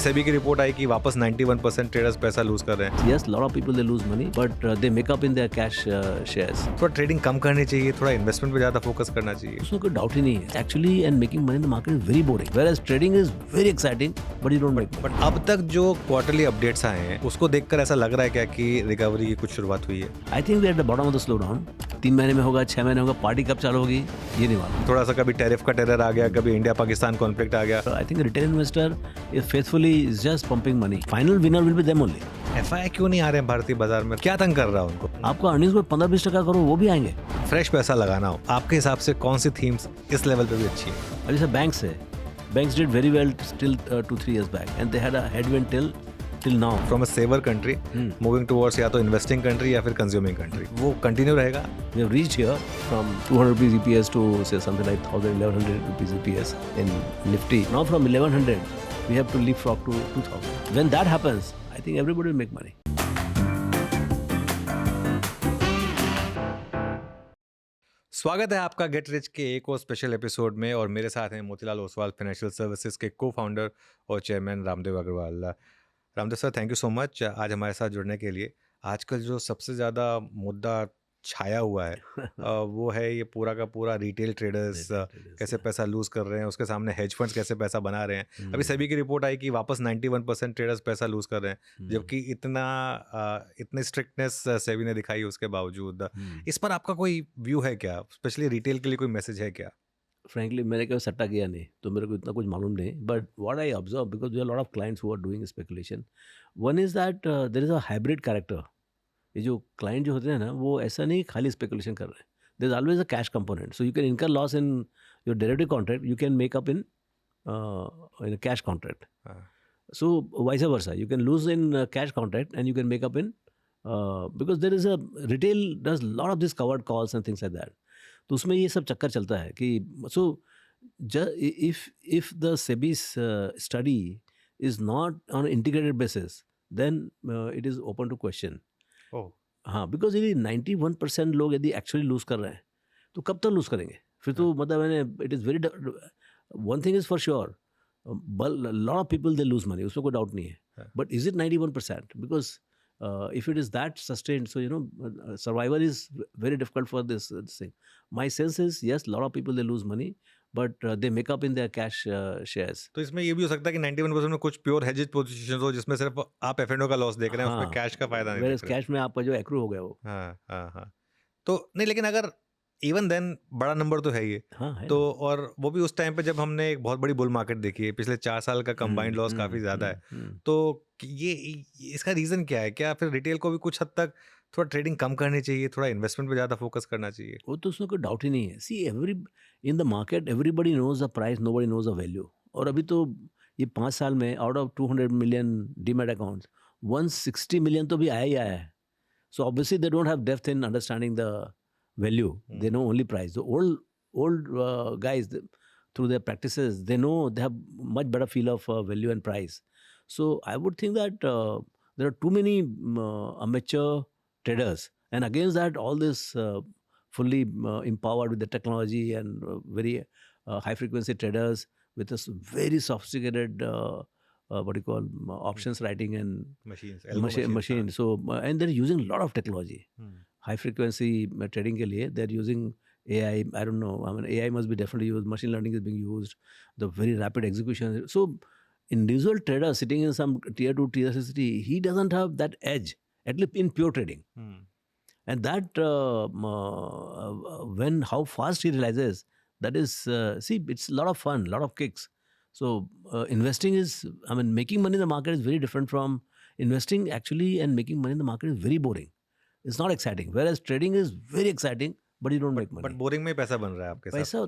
सेबी की रिपोर्ट आई कि वापस 91% ट्रेडर्स पैसा लूज कर रहे हैं। Yes, a lot of people they lose money, but they make up in their cash shares. थोड़ा ट्रेडिंग कम करनी चाहिए, थोड़ा इन्वेस्टमेंट पे ज़्यादा फोकस करना चाहिए। उसमें कोई डाउट ही नहीं है. Actually, and making money in the market is very boring. Whereas trading is very exciting, but you don't make money. But अब तक जो क्वार्टरली अपडेट्स आए हैं उसको देखकर ऐसा लग रहा है क्या कि रिकवरी की कुछ शुरुआत हुई है? I think we are at the bottom of the slowdown. 3 महीने में होगा, 6 महीने होगा, पार्टी कब चालू होगी ये नहीं मालूम. थोड़ा सा कभी टैरिफ का टेरर आ गया, कभी इंडिया पाकिस्तान कॉन्फ्लिक्ट आ गया। So I think the retail investor is faithfully is just pumping money. Final winner will be them only. FI क्यों नहीं आ रहे हैं भारतीय बाजार में? क्या तंग कर रहा है उनको? आपको अर्निंग्स में 15-20% करो वो भी आएंगे. फ्रेश पैसा लगाना हो, आपके हिसाब से कौन सी थीम्स इस लेवल पे भी अच्छी है? अभी से बैंक्स है. Banks did very well till 2-3 years back and they had a headwind till now. From a saver country moving towards या तो इन्वेस्टिंग कंट्री या फिर कंज्यूमिंग कंट्री, वो कंटिन्यू रहेगा? We have reached here from 200 rupees EPS to say something like 1,100 rupees EPS in Nifty. Now from 1,100 we have to leapfrog to 2,000. When that happens, I think everybody will make money. स्वागत है आपका get rich के एक और special episode में, और मेरे साथ हैं मोतीलाल ओसवाल फाइनेंशियल सर्विसेज के को फाउंडर और chairman Ramdev Agrawal. Ramdev sir, thank you so much आज हमारे साथ जुड़ने के लिए। आजकल जो सबसे ज़्यादा मुद्दा छाया हुआ है वो है ये पूरा का पूरा रिटेल ट्रेडर्स कैसे पैसा लूज कर रहे हैं, उसके सामने हेज फंड्स कैसे पैसा बना रहे हैं। अभी सेबी की रिपोर्ट आई कि वापस 91% ट्रेडर्स पैसा लूज कर रहे हैं, जबकि इतनी स्ट्रिक्टनेस सेबी ने दिखाई उसके बावजूद। इस पर आपका कोई व्यू है क्या? स्पेशली रिटेल के लिए कोई मैसेज है क्या? Frankly, मैंने कभी सट्टा किया नहीं तो मेरे को इतना कुछ मालूम नहीं. But what I observe, because there are a lot of clients who are doing speculation, one is that there is a hybrid character. ये जो क्लाइंट जो होते हैं ना, वो ऐसा नहीं खाली स्पेकुलेशन कर रहे हैं. There is always a cash component. So you can incur loss in your derivative contract, you can make up in a cash contract. So vice versa, you can lose in cash contract and you can make up in because there is a retail does a lot of these covered calls and things like that. तो उसमें ये सब चक्कर चलता है कि so if the SEBI's study is not on an integrated basis, then it is open to question. हाँ, because यदि 91% लोग यदि एक्चुअली लूज कर रहे हैं तो कब तक लूज करेंगे फिर? तो मतलब मैंने it is very one thing is for sure, lot of people they lose money, उसमें कोई डाउट नहीं है. But is it 91%? Because if it is that sustained, so survival is very difficult for this thing. My sense is yes, lot of people they lose money, but they make up in their cash shares. तो इसमें ये भी हो सकता है कि 91% में कुछ प्योर हेजेड पोजीशंस हो जिसमें सिर्फ आप एफ&ओ का लॉस देख रहे हैं, उसमें कैश का फायदा नहीं देख रहे. कैश में आपका जो एक्रू हो गया वो. हाँ. तो नहीं, लेकिन अगर इवन देन बड़ा नंबर तो है ये. है तो और वो भी उस टाइम पे जब हमने एक बहुत बड़ी बुल मार्केट देखी है, पिछले 4 साल का कंबाइंड लॉस काफी ज्यादा है. तो ये इसका रीजन क्या है? क्या फिर रिटेल को भी कुछ हद तक थोड़ा ट्रेडिंग कम करनी चाहिए, थोड़ा इन्वेस्टमेंट पे ज़्यादा फोकस करना चाहिए? वो तो उसमें कोई डाउट ही नहीं है. See in the market everybody knows the price, nobody knows the value. और अभी तो ये 5 साल में out of 200 million demat accounts 160 million तो भी आया ही आया है. So obviously they don't have depth in understanding the value. They know only price. The old guys, through their practices, they know they have much better feel of value and price. So I would think that there are too many amateur traders, and against that all this fully empowered with the technology and very high frequency traders with this very sophisticated what do you call options writing and machine. So and they're using a lot of technology. High frequency trading ke liye they're using AI. I don't know, I mean AI must be definitely used, machine learning is being used, the very rapid execution. So individual trader sitting in some tier 2 tier 3 city, he doesn't have that edge, at least in pure trading. And that when how fast he realizes that is see, it's a lot of fun, a lot of kicks. So investing is, I mean making money in the market is very different from investing actually, and making money in the market is very boring. It's not exciting, whereas trading is very exciting, but you don't make money. But boring में पैसा बन रहा है आपके साथ. पैसा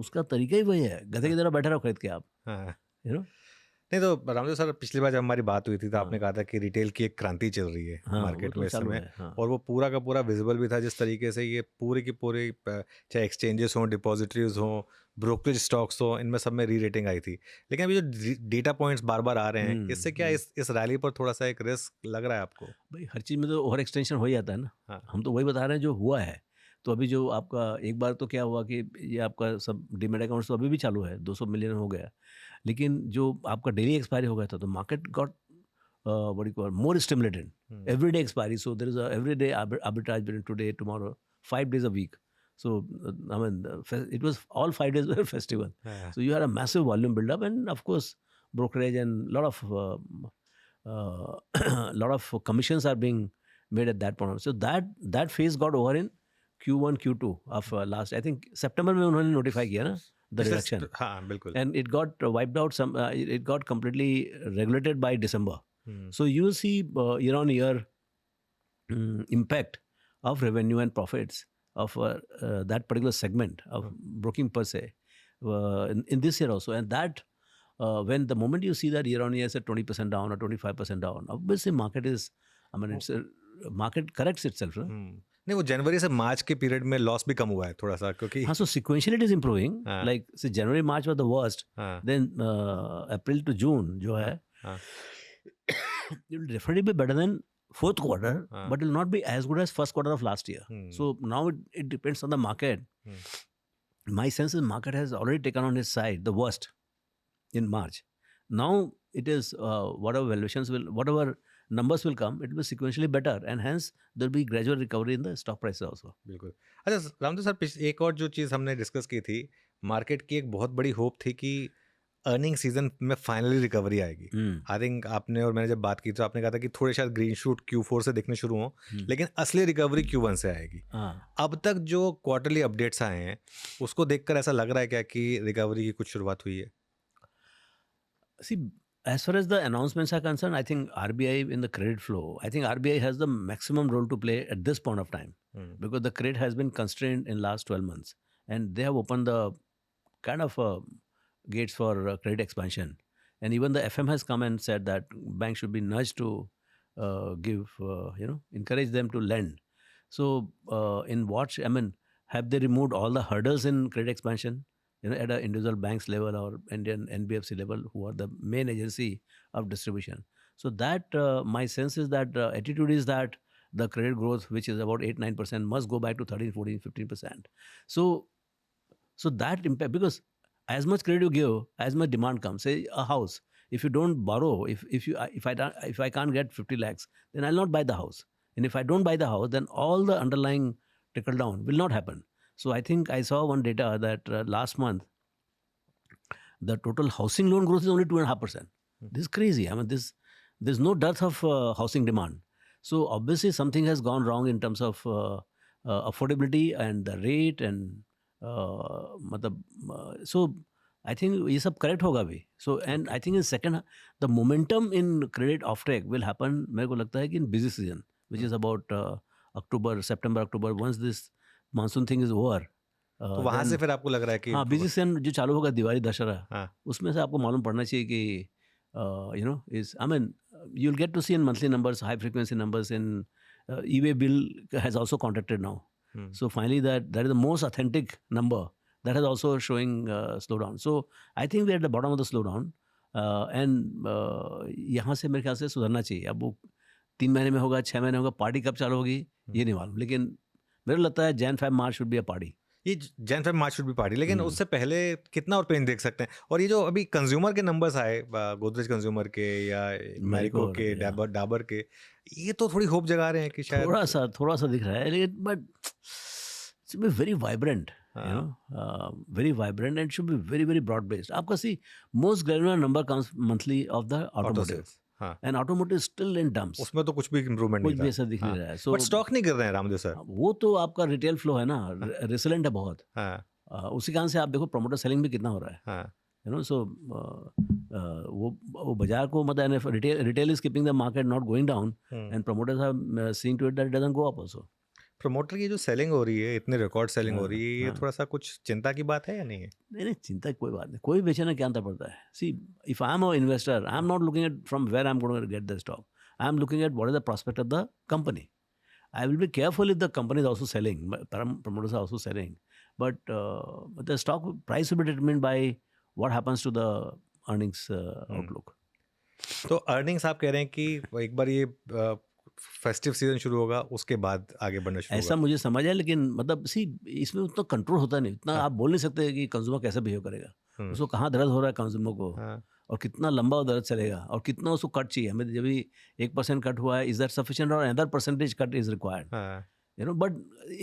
उसका तरीका ही वही है, गधे की तरह बैठे रहो खरीद के आप. नहीं तो रामदेव सर, पिछली बार जब हमारी बात हुई थी तो आपने कहा था कि रिटेल की एक क्रांति चल रही है मार्केट तो में इस समय. और वो पूरा का पूरा विजिबल भी था जिस तरीके से ये पूरी की पूरी, चाहे एक्सचेंजेस हों, डिपॉजिटरीज हों, ब्रोकरेज स्टॉक्स हों, इनमें सब में री रेटिंग आई थी. लेकिन अभी जो डेटा पॉइंट्स बार बार आ रहे हैं, इससे क्या इस रैली पर थोड़ा सा एक रिस्क लग रहा है आपको? भाई हर चीज़ में तो ओवर एक्सटेंशन हो ही जाता है ना. हम तो वही बता रहे हैं जो हुआ है. तो अभी जो आपका एक बार तो क्या हुआ कि ये आपका सब डीमैट अकाउंट्स तो अभी भी चालू है, 200 मिलियन हो गया. लेकिन जो आपका डेली एक्सपायरी हो गया था तो market got what do you call more stimulated. Everyday expiry, so there is a everyday arbitrage between today, tomorrow, 5 days a week. So I mean, it was all 5 days were festival. Yeah. So you had a massive volume build up, and of course, brokerage and lot of commissions are being made at that point. So that phase got over in Q1, Q2 of last. I think September में उन्होंने notify किया ना the पिछले reduction, हाँ बिल्कुल and it got wiped out. It got completely regulated by December. Hmm, So you see year on year impact of revenue and profits of that particular segment of broking per se in this year also. And that when the moment you see that year on year is at 20% down or 25% down, obviously market is, I mean, it's a market corrects itself. Right? नहीं वो जनवरी से मार्च के period में loss भी कम हुआ है थोड़ा सा क्योंकि So sequentially it is improving. हाँ. Like say January, March was the worst. हाँ, Then April to June जो है हाँ, it will definitely be better than fourth quarter, हाँ. but it will not be as good as first quarter of last year. So now it depends on the market. My sense is market has already taken on its side the worst in March. Now it is whatever valuations will, whatever numbers will come, it will be sequentially better, and hence there will be gradual recovery in the stock prices also. बिल्कुल अच्छा Ramdev sir एक और जो चीज़ हमने discuss की थी market की एक बहुत बड़ी होप थी कि अर्निंग सीजन में फाइनली रिकवरी आएगी आई थिंक आपने और मैंने जब बात की तो आपने कहा था कि थोड़े शायद ग्रीन शूट Q4 से दिखने शुरू हों लेकिन असली रिकवरी Q1 से आएगी अब तक जो क्वार्टरली अपडेट्स आए हैं उसको देखकर ऐसा लग रहा है क्या कि रिकवरी की कुछ शुरुआत हुई है See, as far as the announcements are concerned, I think RBI in the credit flow, I think RBI has the maximum role to play at this point of time because the credit has been constrained in last 12 months and they have opened the kind of gates for credit expansion. And even the FM has come and said that banks should be nudged to encourage them to lend. So in what, I mean, have they removed all the hurdles in credit expansion? At an individual banks level or Indian NBFC level, who are the main agency of distribution. So that my sense is that attitude is that the credit growth, which is about 8-9%, must go back to 13, 14, 15%. So that impact, because as much credit you give, as much demand comes. Say a house, if you don't borrow, if I can't get 50 lakhs, then I'll not buy the house. And if I don't buy the house, then all the underlying trickle down will not happen. So I think I saw one data that last month, the total housing loan growth is only 2.5%. This is crazy. I mean, there's no dearth of housing demand. So obviously something has gone wrong in terms of affordability and the rate and so I think ये सब correct होगा भी. So and I think in second, the momentum in credit offtake will happen. मेरे को लगता है कि in busy season, which is about September, October. Once this monsoon thing is over तो वहां से फिर आपको लग रहा है कि हाँ बिजी सीजन जो चालू होगा दिवाली दशहरा उसमें से आपको मालूम पड़ना चाहिए कि is I mean you will get to see in monthly numbers high frequency numbers in e-way bill has also contracted now so finally that is the most authentic number that has also showing slow down so I think we are at the bottom of the slow down and यहाँ से मेरे ख्याल से सुधरना चाहिए अब वो 3 महीने में होगा 6 महीने होगा पार्टी कब चालू होगी ये नहीं मालूम लेकिन मेरे को लगता है Jan, Feb, March should be a party ये Jan, Feb, March should be party लेकिन उससे पहले कितना और पेन देख सकते हैं और ये जो अभी कंज्यूमर के नंबर्स आए गोदरेज कंज्यूमर के या मैरिको के डाबर के ये तो थोड़ी होप जगा रहे हैं कि शायद थोड़ा सा दिख रहा है लेकिन but it's be very vibrant very vibrant and should be very very broad based. आपका सी most granular number comes monthly of the automotive. And automotive still in dumps. उसमें तो कुछ भी इम्प्रूवमेंट नहीं कुछ भी ऐसा दिख नहीं रहा है. बट स्टॉक नहीं कर रहे हैं रामदेव सर. वो तो आपका रिटेल फ्लो है ना, रेसिलेंट है बहुत. उसी कारण से आप देखो प्रोमोटर सेलिंग भी कितना हो रहा है. सो वो बाजार को मतलब retail is keeping the market not going down and promoters are seeing to it that it doesn't go up also. Promoter की जो सेलिंग हो रही है इतने रिकॉर्ड सेलिंग हो रही है ये थोड़ा सा कुछ चिंता की बात है या नहीं है? नहीं चिंता की कोई बात नहीं. कोई बेचना क्या अंतर पड़ता है. See if I am a investor I am not looking at from where I am going to get the stock. I am looking at what is the prospect of the company. I will be careful if the company is also selling, promoters are also selling, but the stock price will be determined by what happens to the earnings outlook. तो earnings आप कह रहे हैं कि एक बार ये festive season शुरू होगा उसके बाद आगे बढ़ना शुरू ऐसा मुझे समझ है लेकिन मतलब सी इसमें उतना कंट्रोल होता नहीं. उतना आप बोल नहीं सकते कि कंज्यूमर कैसे बिहेव करेगा. उसको कहाँ दर्द हो रहा है कंज्यूमर को, हाँ, और कितना लंबा वो दर्द चलेगा, और कितना उसको कट चाहिए हमें। जब भी 1% कट हुआ है, इज दैट सफिशिएंट, और another percentage cut is required, हाँ, but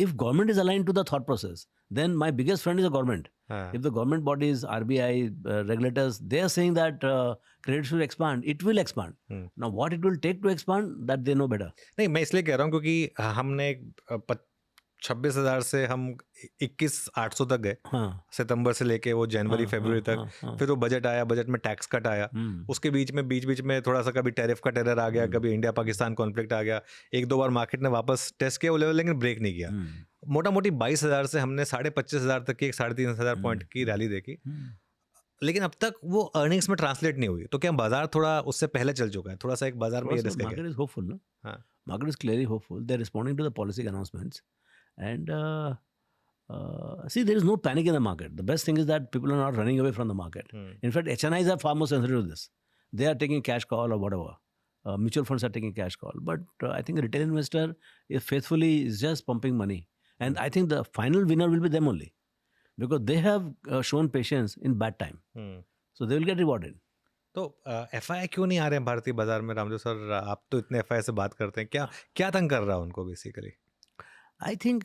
if government is aligned to the thought process, then my biggest friend is the government. हाँ। If the government bodies, RBI, regulators, they are saying that credit should expand, it will expand. Hmm. Now what it will take to expand, that they know better. नहीं, मैं इसलिए कह रहा हूँ क्योंकि हमने 26,000 से हम 21,800 तक गए हाँ सितंबर से लेके वो जनवरी हाँ, फरवरी हाँ, तक। हाँ, फिर वो बजट आया, बजट में टैक्स कट आया, उसके बीच में थोड़ा सा कभी टैरिफ का टेरर आ गया, कभी इंडिया पाकिस्तान कॉन्फ्लिक्ट आ गया, एक दो बार मार्केट ने वापस टेस्ट किया वो लेवल, लेकिन ब्रेक नहीं किया। मोटा मोटी 22,000 से हमने 25,500 तक की एक 3,500 पॉइंट की रैली देखी, लेकिन अब तक वो अर्निंग्स में ट्रांसलेट नहीं हुई। तो क्या बाजार थोड़ा उससे पहले चल चुका है, थोड़ा सा एक बाजार में ये रिस्क है market क्या? is hopeful, no? हाँ, Market is clearly hopeful. They're responding to the policy announcements, and see, there is no panic in the market. The best thing is that people are not running away from the market. In fact, HNIs are far more sensitive to this. They are taking cash call or whatever. Mutual funds are taking cash call, but I think the retail investor is faithfully is just pumping money, and I think the final winner will be them only, because they have shown patience in bad time, so they will get rewarded. तो FI क्यों नहीं आ रहे हैं भारतीय बाजार में? Ramdev sir, आप तो इतने FI से बात करते हैं, क्या क्या तंग कर रहा है उनको बेसिकली? I think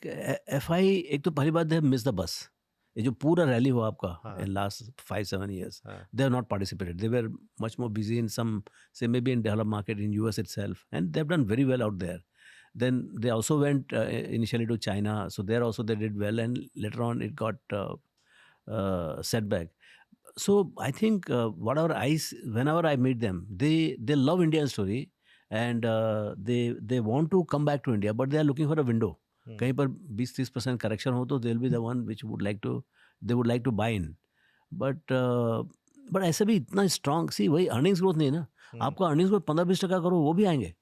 FI, एक तो पहली बात, they have missed the bus. ये जो पूरा रैली हुआ आपका in last 5-7 years, they have not participated. They were much more busy in some, say maybe in developed market in US itself, and they have done very well out there. Then they also went initially to China, so there also they did well, and later on it got setback. So I think whenever I meet them, they love Indian story, and they want to come back to India, but they are looking for a window. कहीं पर 20-30% correction हो तो they will be the one which they would like to buy in, but ऐसे भी इतना strong, सी वही earnings growth नहीं है ना। आपका अर्निंग्स ग्रोथ 15-20% करो, वो भी आएंगे।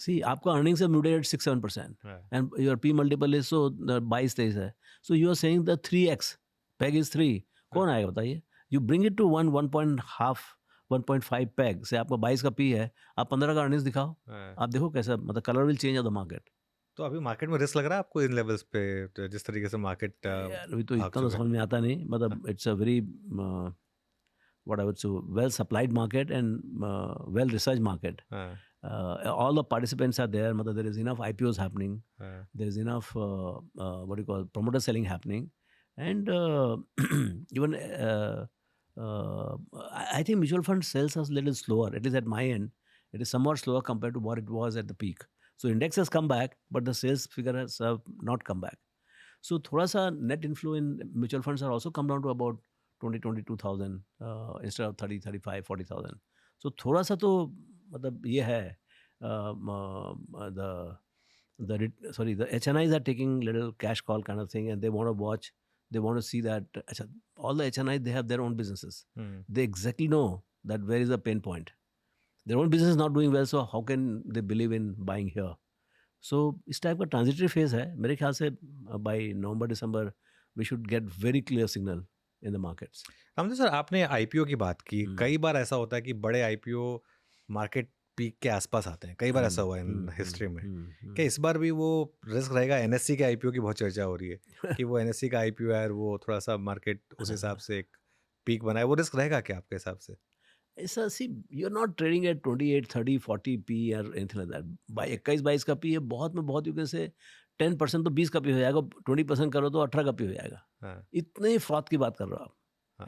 सी आपका अर्निंग्स है muted at 6-7%, and your P multiple is so 22-23 है, so you are saying the 3x PEG is 3, कौन आएगा बताइए? You bring it to 1.5 PEG से आपका 22 का पी है, आप 15 का अर्निंग्स दिखाओ, आप देखो कैसा, मतलब colour will change of the market. तो अभी मार्केट में रिस्क लग रहा है आपको इन लेवल्स पे, तो जिस तरीके से मार्केट अभी तो इतना तो समझ में आता नहीं, मतलब it's a very what I would say well supplied market and well researched market. All the participants are there, मतलब there is enough IPOs happening, there is enough what do you call promoter selling happening, and even I think mutual fund sales are a little slower, at least at my end. It is somewhat slower compared to what it was at the peak. So index has come back, but the sales figure has not come back. So thoda sa net inflow in mutual funds are also come down to about 20-22,000 instead of 30, 35, 40,000. So thoda sa to matlab ye hai, the HNIs are taking little cash call kind of thing, and they want to watch, they want to see that all the HNIs, they have their own businesses. They exactly know that where is the pain point. Their own business is not doing well, so how can they believe in buying here? So इस type का transitory phase है मेरे ख्याल से। By November December we should get very clear signal in the markets. Ramdev sir, आपने IPO की बात की, कई बार ऐसा होता है कि बड़े IPO मार्केट पीक के आसपास आते हैं, कई बार ऐसा हुआ है इन हिस्ट्री में। क्या इस बार भी वो रिस्क रहेगा? NSE के IPO की बहुत चर्चा हो रही है कि वो NSE का IPO है, वो थोड़ा सा मार्केट उस हिसाब से एक पीक बनाए, वो रिस्क रहेगा क्या आपके हिसाब से? ऐसा see, you are not trading at 28, 30, 40 P और एनीथिंग लाइक दैट। बाय 21-22 का पी है, बहुत में बहुत, यू कैन से 10% तो 20 का पी हो जाएगा, 20% करो तो 18 का पी हो जाएगा। इतने फ्रॉड की बात कर रहे हो आप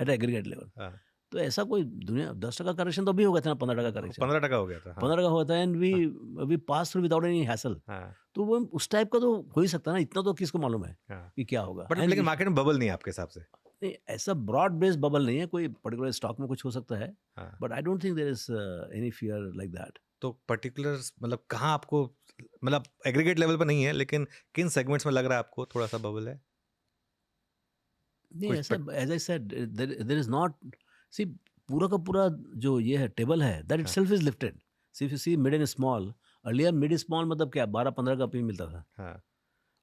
एट एग्रीगेट लेवल। तो ऐसा कोई दुनिया 10% करेक्शन तो अभी हो गया था ना, 15% करेक्शन, 15% हो गया था, 15% होता है, and we pass through without any hassle. तो वो उस टाइप का तो हो ही सकता है ना, इतना तो किसको मालूम है कि क्या होगा। बट लेकिन मार्केट में बबल नहीं है आपके हिसाब से? नहीं, ऐसा ब्रॉड बेस्ड बबल नहीं है, कोई पर्टिकुलर स्टॉक में कुछ हो सकता है, but I don't think there is any fear like that. तो पर्टिकुलर मतलब कहाँ आपको, मतलब एग्रीगेट लेवल पर नहीं है, लेकिन किन सेगमेंट्स में लग रहा है आपको थोड़ा सा बबल है? नहीं ऐसा, as I said, there is not, see पूरा का पूरा जो ये है टेबल है, that itself is lifted. See if you see mid and small, earlier mid small मतलब क्या 12-15 का पी मिलता था,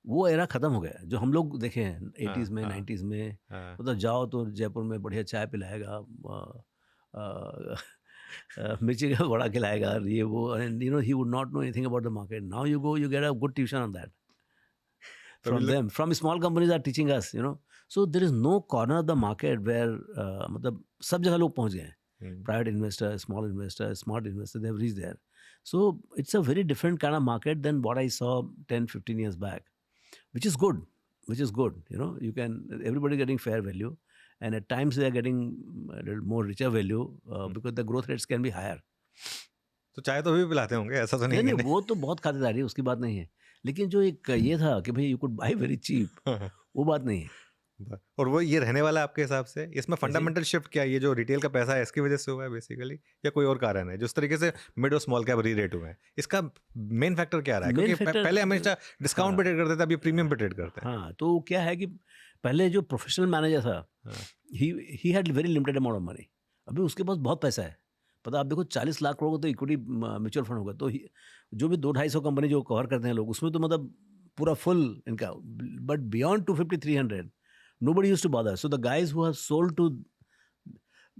वो एरा खत्म हो गया जो हम लोग देखे हैं 80s में, 90s में। मतलब जाओ तो जयपुर में बढ़िया चाय पिलाएगा, मिर्ची का बड़ा खिलाएगा, ये वो, and you know he would not know anything about the market. Now you go, you get a good tuition on that from them, from small companies are teaching us, you know. So there is no corner of the market where मतलब सब जगह लोग पहुंच गए हैं. हम्म, Private investor, small investor, smart investor, they've reached there. So it's a very different kind of market than what I saw 10, 15 years back, which is good, which is good. You know, you can, everybody getting fair value. And at times they are getting a little more richer value hmm. because the growth rates can be higher. तो चाय तो भी पिलाते होंगे, ऐसा तो नहीं नहीं नहीं है? वो तो बहुत खातिरदारी है, उसकी बात नहीं है. लेकिन जो एक ये था कि भाई you could buy very cheap, वो बात नहीं है. और वो ये रहने वाला है आपके हिसाब से? इसमें कैसे? फंडामेंटल शिफ्ट क्या है? ये जो रिटेल का पैसा है इसकी वजह से हुआ है बेसिकली, या कोई और कारण है? जिस तरीके से मिड और स्मॉल कैप री रेट हुए हैं, इसका मेन फैक्टर क्या रहा है? मेन क्योंकि फैक्टर पहले हमेशा डिस्काउंट पे हाँ ट्रेड करते थे, अभी प्रीमियम पे ट्रेड करते हैं। हाँ तो क्या है कि पहले जो प्रोफेशनल मैनेजर था हाँ, he had very limited amount of money. अभी उसके पास बहुत पैसा है. पता आप देखो 40 लाख करोड़ का तो इक्विटी म्यूचुअल फंड होगा. तो जो भी 200-250 कंपनी जो कवर करते हैं लोग उसमें तो मतलब पूरा फुल इनका. But beyond 250-300 nobody used to bother. So the guys who have sold to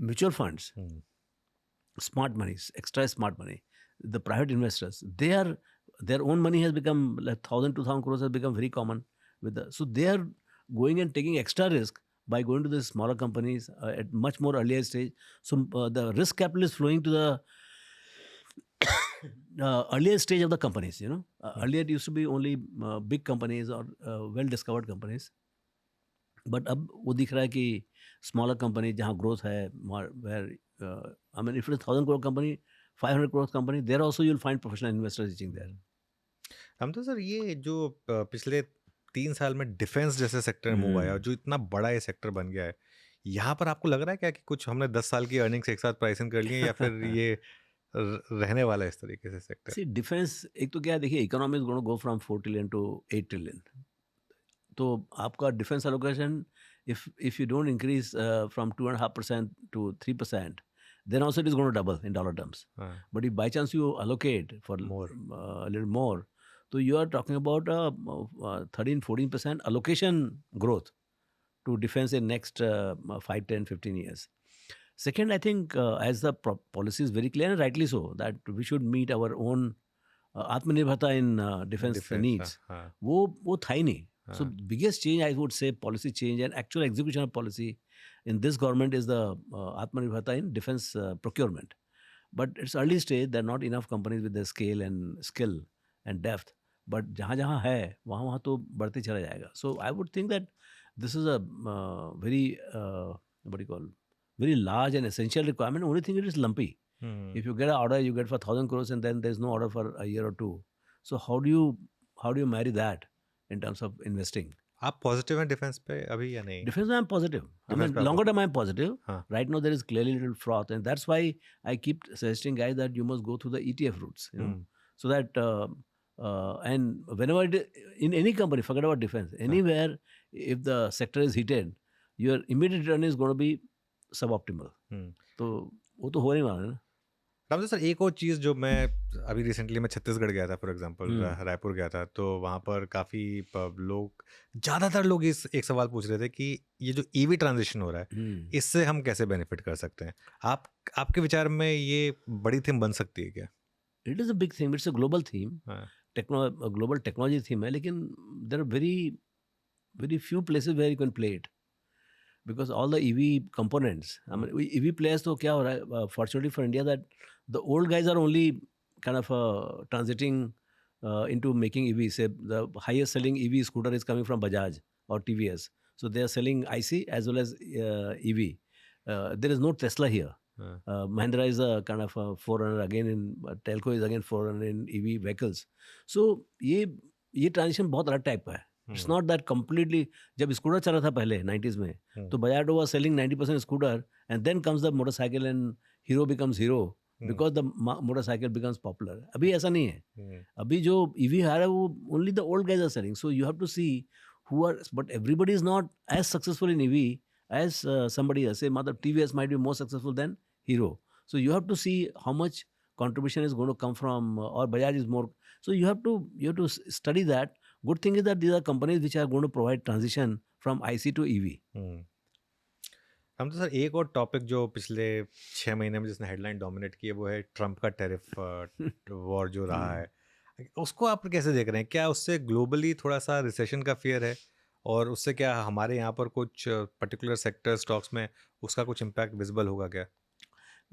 mutual funds, hmm, smart money, extra smart money, the private investors, their own money has become like 1,000-2,000 crores has become very common with so they are going and taking extra risk by going to the smaller companies at much more earlier stage. So the risk capital is flowing to the earlier stage of the companies. You know, earlier it used to be only big companies or well discovered companies. But अब वो दिख रहा है कि smaller company जहाँ growth है where I mean if it 1,000 crore company 500 crore company there also you will find professional investors reaching there. हम तो सर ये जो पिछले 3 साल में डिफेंस जैसे सेक्टर में मूव आया और जो इतना बड़ा ये सेक्टर बन गया है, यहाँ पर आपको लग रहा है क्या कि कुछ हमने 10 साल की अर्निंग्स एक साथ प्राइस इन कर ली है, या फिर ये रहने वाला है इस तरीके से सेक्टर? सी डिफेंस एक तो क्या है देखिए economy is going to go from 4 trillion to 8 trillion. तो आपका defence allocation if you don't increase from 2.5% to 3%, then also it is going to double in dollar terms. हाँ, But if by chance you allocate for More. a little more, so you are talking about 13-14% allocation growth to defense in next 5, 10, 15 years. Second, I think as the policy is very clear and rightly so that we should meet our own आत्मनिर्भरता in defense needs. हाँ, वो था ही नहीं. So हाँ, biggest change I would say policy change and actual execution of policy in this government is the Atmanirbharta in defense procurement. But it's early stage. There are not enough companies with the scale and skill and depth. But जहाँ जहाँ है वहाँ वहाँ तो बढ़ते चला जाएगा. So I would think that this is a very what do you call very large and essential requirement. Only thing it is lumpy. Hmm, If you get an order, you get for 1,000 crores and then there's no order for a year or two. So how do you marry that in terms of investing? आप positive हैं defence पे अभी या नहीं? Defense, I'm positive. I Defense mean, पे आप longer term, I'm positive. हाँ, Right now, there is clearly little froth, and that's why I keep suggesting guys that you must go through the ETF routes, you know, hmm, so that and whenever in any company, forget about defense, anywhere, if the sector is heated, your immediate return is going to be suboptimal. हम्म। तो वो तो हो नहीं वाला है ना. Ramdev sir, एक और चीज़ जो मैं अभी रिसेंटली मैं छत्तीसगढ़ गया था फॉर एग्जांपल, रायपुर गया था, तो वहाँ पर काफ़ी लोग, ज़्यादातर लोग इस एक सवाल पूछ रहे थे कि ये जो ईवी ट्रांजिशन हो रहा है इससे हम कैसे बेनिफिट कर सकते हैं? आपके विचार में ये बड़ी थीम बन सकती है क्या? It is a big theme. It's a global theme. हाँ, Global technology theme है, लेकिन there are very few places where you can play it. Because all the EV components, I mean, EV players तो क्या हो रहा है, fortunately for India that the old guys are only kind of transiting into making EV. Say the highest selling EV scooter is coming from Bajaj or TVS. So they are selling IC as well as EV. There is no Tesla here. हाँ, Mahindra is a kind of a forerunner again in Telco is again forerunner in EV vehicles. So ये transition बहुत अलग type का है. It's not that completely. जब scooter चल रहा था पहले 90s में, तो Bajaj was selling 90% scooter and then comes the motorcycle and hero becomes hero because the motorcycle becomes popular. अभी ऐसा नहीं है. अभी जो EV आ रहा है वो only the old guys are selling. So you have to see who are, but everybody is not as successful in EV as somebody else. Say मतलब TVS might be more successful than Hero. So you have to see how much contribution is going to come from or Bajaj is more. So you have to study that. Good thing is that these are companies which are going to provide transition from IC to EV. हम तो sir एक और topic जो पिछले 6 महीने में जिसने headline dominate की है वो है ट्रम्प का टैरिफ वॉर जो रहा है, उसको आप कैसे देख रहे हैं? क्या उससे ग्लोबली थोड़ा सा रिसेशन का फियर है? और उससे क्या हमारे यहाँ पर कुछ पर्टिकुलर सेक्टर स्टॉक्स में उसका कुछ इम्पैक्ट विजिबल होगा क्या?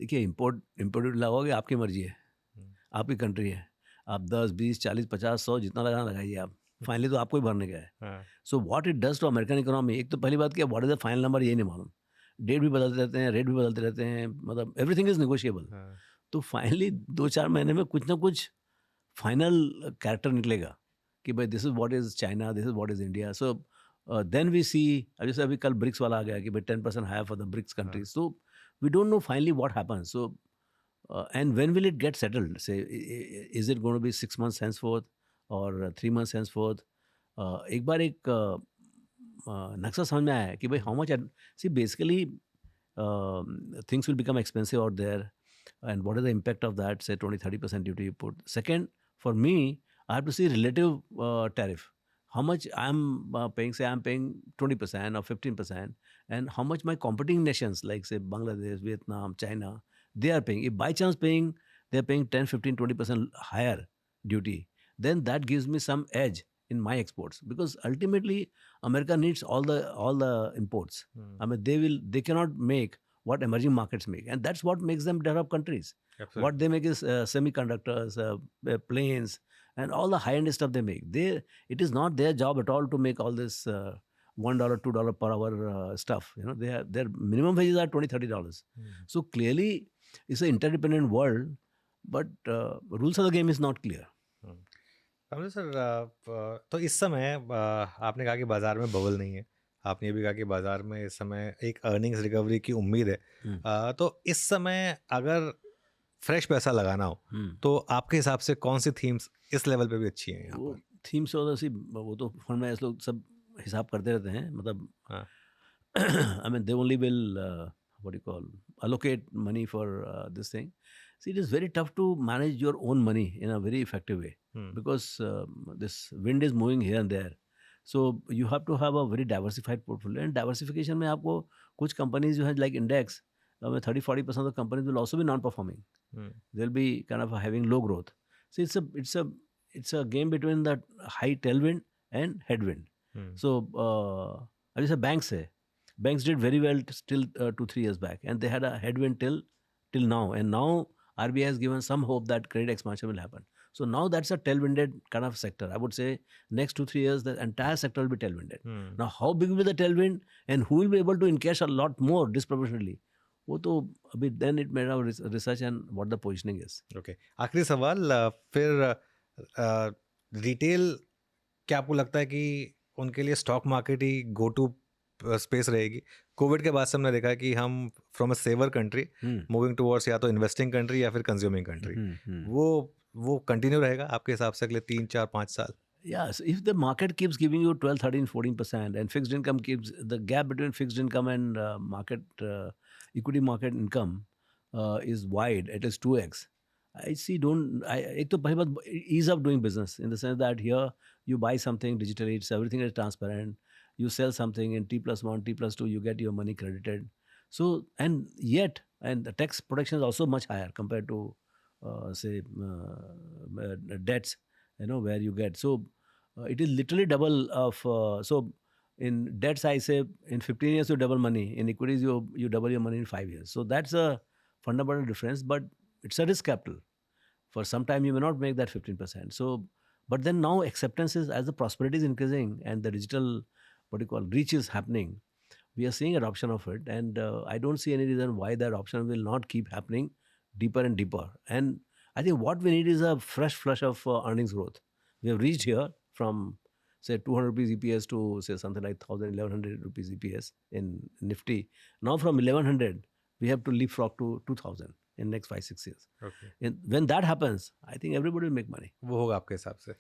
देखिए इम्पोर्टेड लगाओगे, आपकी मर्जी है, हम्म, आपकी कंट्री है। आप 10, 20, 40, 50, 100 जितना लगाना लगाइए आप। फाइनली तो आपको ही भरने का है। हाँ, so what it does to American economy, एक तो पहली बात क्या, what is the final number यही नहीं मालूम। डेट भी बदलते रहते हैं, रेट भी बदलते रहते हैं, मतलब एवरीथिंग इज़ नेगोशिएबल। हाँ, तो फाइनली 2-4 महीने में कुछ ना कुछ फाइनल कैरेक्टर निकलेगा कि भाई this is what is China, this is what is India. So then we see, अब जैसे अभी कल ब्रिक्स वाला आ गया कि भाई 10% हायर फॉर द ब्रिक्स हाँ, countries. So we don't know finally what happens. So and when will it get settled? Say, is it going to be 6 months henceforth or 3 months henceforth? एक बार एक नक्शा समझ में आया है कि भाई how much, see basically things will become expensive out there, and what is the impact of that, say 20-30% duty you put. Second, for me, I have to see relative tariff, how much I'm paying. Say I'm paying 20% or 15%, and how much my competing nations like say Bangladesh, Vietnam, China, they are paying. If by chance paying, they're paying 10, 15, 20% higher duty, then that gives me some edge in my exports, because ultimately America needs all the imports. I mean, they cannot make what emerging markets make, and that's what makes them developed countries. absolutely. What they make is semiconductors, planes, and all the high-end stuff they make. It is not their job at all to make all this $1, $2 per hour stuff. You know, their minimum wages are $20, $30. So clearly, it's an interdependent world, but rules of the game is not clear. समझे sir. तो इस समय आपने कहा कि बाजार में bubble नहीं है, आपने ये भी कहा कि बाजार में इस समय एक अर्निंग्स रिकवरी की उम्मीद है। तो इस समय अगर फ्रेश पैसा लगाना हो तो आपके हिसाब से कौन सी थीम्स इस लेवल पे भी अच्छी हैं यहाँ वो पर? थीम्स और सी, वो तो फंड में लोग सब हिसाब करते रहते हैं, मतलब हाँ, I mean, they only will, what do you call, allocate money for this thing. See, it is very tough to manage your own money in a very effective way, because this wind is moving here and there. So you have to have a very diversified portfolio. And diversification में आपको कुछ companies जो हैं like index, 30-40% of the companies will also be non-performing. They'll be kind of having low growth. So it's a game between the high tailwind and headwind. So अब जैसे banks है, banks did very well till 2-3 years back, and they had a headwind till now. And now RBI has given some hope that credit expansion will happen. So now that's a tailwinded kind of sector. I would say next 2-3 years the entire sector will be tailwinded. Now how big will be the tailwind and who will be able to encash a lot more disproportionately? वो तो अभी then it made our research and what the positioning is. Okay. आखिरी सवाल, फिर retail, क्या आपको लगता है कि उनके लिए स्टॉक मार्केट ही गो टू स्पेस रहेगी? कोविड के बाद से हमने देखा है कि हम from a saver country moving towards या तो इन्वेस्टिंग कंट्री या फिर कंज्यूमिंग कंट्री, वो कंटिन्यू रहेगा आपके हिसाब से अगले 3-4-5 साल? Yes, if the market keeps giving you 12, 13, 14%, and fixed income keeps, the gap between fixed income and equity market income is wide, it is 2x. I see, एक तो पहली बात, ease of doing business in the sense that here you buy something digitally, it's everything is transparent. You sell something in T+1, T+2, you get your money credited. So, and the tax protection is also much higher compared to say debts, where you get. So it is literally double of, so in debts I say in 15 years you double money, in equities you double your money in 5 years. So that's a fundamental difference, but it's a risk capital. For some time you may not make that 15%. So, but then now acceptance is, as the prosperity is increasing and the digital, what you call, reach is happening, we are seeing adoption of it, and I don't see any reason why that adoption will not keep happening deeper and deeper. And I think what we need is a fresh flush of earnings growth. We have reached here from say 200 rupees EPS to say something like 1,000-1,100 rupees EPS in Nifty. Now from 1,100 we have to leapfrog to 2,000 in next 5-6 years. Okay. And when that happens, I think everybody will make money. वो होगा आपके हिसाब से?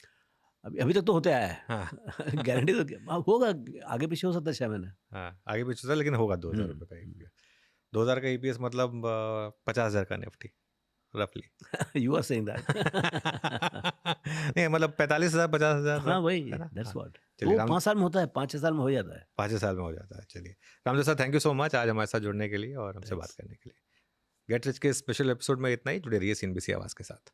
अभी तक तो होते आया है। हाँ। गारंटी तो होगा, आगे पीछे हो सकता है 6 महीने। हाँ, आगे पीछे था लेकिन होगा 2000 रुपये का EPS। 2000 का EPS मतलब 50,000 का निफ्टी रफली। You are saying that. नहीं मतलब 45,000 50,000। हाँ वही, है ना? that's हाँ। what. चलिए वो 5 साल में होता है, 5-6 साल में हो जाता है। 5 साल में हो जाता है। चलिए Ramdev sir, thank you so much आज हमारे साथ जुड़ने के लिए और हमसे बात करने के लिए। गेट रिच के स्पेशल एपिसोड में इतना ही। जुड़े रहिए CNBC आवाज़ के साथ।